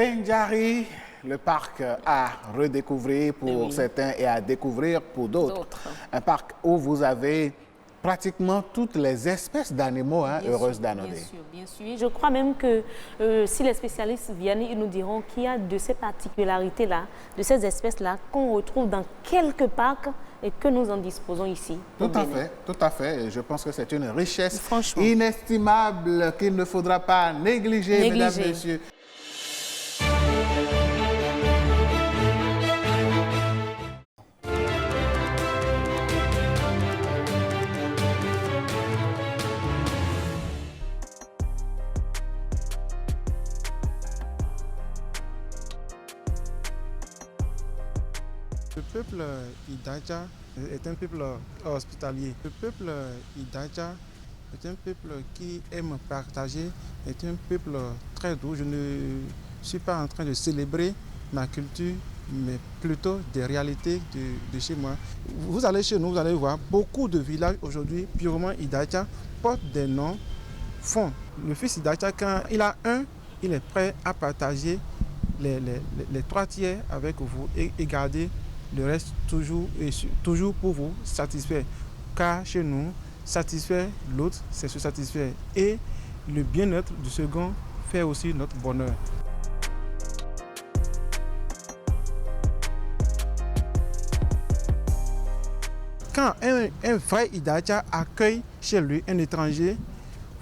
Pendjari, le parc à redécouvrir pour certains et à découvrir pour d'autres. Un parc où vous avez pratiquement toutes les espèces d'animaux heureuses d'Anodé. Bien sûr, bien sûr. Je crois même que si les spécialistes viennent, ils nous diront qu'il y a de ces particularités-là, de ces espèces-là qu'on retrouve dans quelques parcs et que nous en disposons ici. Tout à fait. Et je pense que c'est une richesse inestimable qu'il ne faudra pas négliger, mesdames et messieurs. Le peuple Idaja est un peuple hospitalier. Le peuple Idaja est un peuple qui aime partager, est un peuple très doux. Je ne suis pas en train de célébrer ma culture, mais plutôt des réalités de chez moi. Vous allez chez nous, vous allez voir, beaucoup de villages aujourd'hui purement Idaja portent des noms fonds. Le fils Idaja, quand il a un, il est prêt à partager les 3 tiers avec vous et garder le reste toujours pour vous satisfaire. Car chez nous, satisfaire l'autre, c'est se satisfaire. Et le bien-être du second fait aussi notre bonheur. Quand un vrai Idaja accueille chez lui un étranger,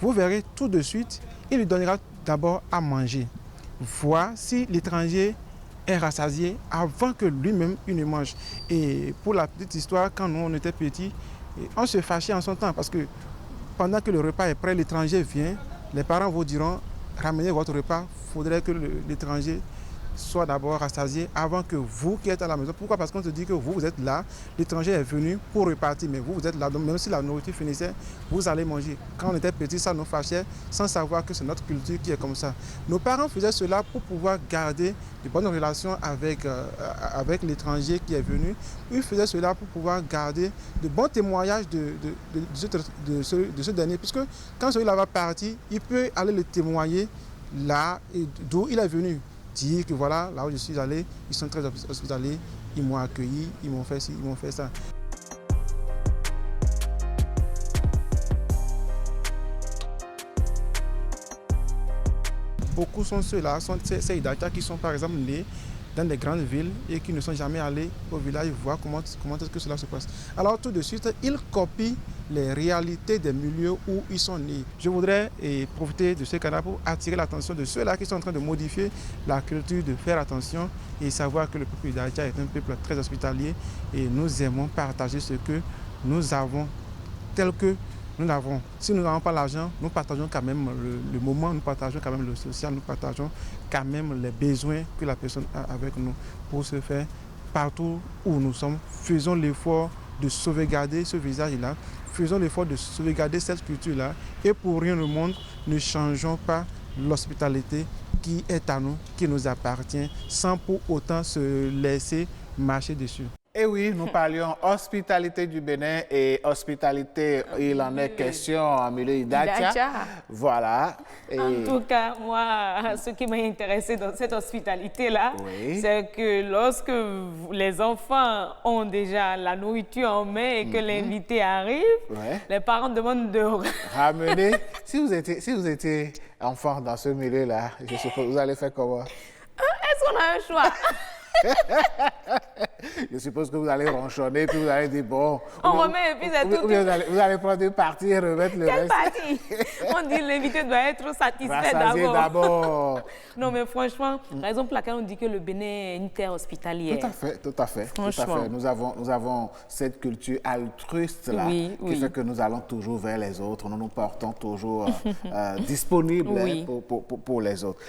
vous verrez tout de suite, il lui donnera d'abord à manger. Voir si l'étranger est rassasié avant que lui-même il ne mange. Et pour la petite histoire, quand nous on était petits, on se fâchait en son temps parce que pendant que le repas est prêt, l'étranger vient, les parents vous diront ramenez votre repas, il faudrait que l'étranger soit d'abord rassasié avant que vous qui êtes à la maison. Pourquoi? Parce qu'on se dit que vous êtes là, l'étranger est venu pour repartir, mais vous êtes là, donc même si la nourriture finissait, vous allez manger. Quand on était petit, ça nous fâchait sans savoir que c'est notre culture qui est comme ça. Nos parents faisaient cela pour pouvoir garder de bonnes relations avec l'étranger qui est venu. Ils faisaient cela pour pouvoir garder de bons témoignages de ce dernier, puisque quand celui-là va partir, il peut aller le témoigner là d'où il est venu. Dire que voilà, là où je suis allé, ils sont très hospitaliers, ils m'ont accueilli, ils m'ont fait ci, ils m'ont fait ça. Beaucoup sont ceux-là, ces Idaja qui sont par exemple nés dans des grandes villes et qui ne sont jamais allés au village voir comment est-ce que cela se passe. Alors tout de suite, ils copient les réalités des milieux où ils sont nés. Je voudrais profiter de ce canal pour attirer l'attention de ceux-là qui sont en train de modifier la culture, de faire attention et savoir que le peuple Idaja est un peuple très hospitalier et nous aimons partager ce que nous avons tel que nous l'avons. Si nous n'avons pas l'argent, nous partageons quand même le moment, nous partageons quand même le social, nous partageons quand même les besoins que la personne a avec nous. Pour ce faire, partout où nous sommes, faisons l'effort de sauvegarder ce visage-là, faisons l'effort de sauvegarder cette culture-là et pour rien au monde, ne changeons pas l'hospitalité qui est à nous, qui nous appartient, sans pour autant se laisser marcher dessus. Et oui, nous parlions hospitalité du Bénin et hospitalité, il en est question en milieu Idaja. Voilà. Et... En tout cas, moi, ce qui m'a intéressé dans cette hospitalité-là, c'est que lorsque les enfants ont déjà la nourriture en main et que l'invité arrive, les parents demandent de ramener. Si vous étiez enfant dans ce milieu-là, je suppose, vous allez faire comment? Est-ce qu'on a un choix? Je suppose que vous allez ronchonner, puis vous allez dire bon. On remet et puis c'est tout. Vous allez prendre une partie et remettre le reste. Quelle partie? On dit l'invité doit être satisfait d'abord. Non, mais franchement, la raison pour laquelle on dit que le Bénin est une terre hospitalière. Tout à fait. Nous avons cette culture altruiste là, qui fait que nous allons toujours vers les autres. Nous nous portons toujours disponibles pour les autres.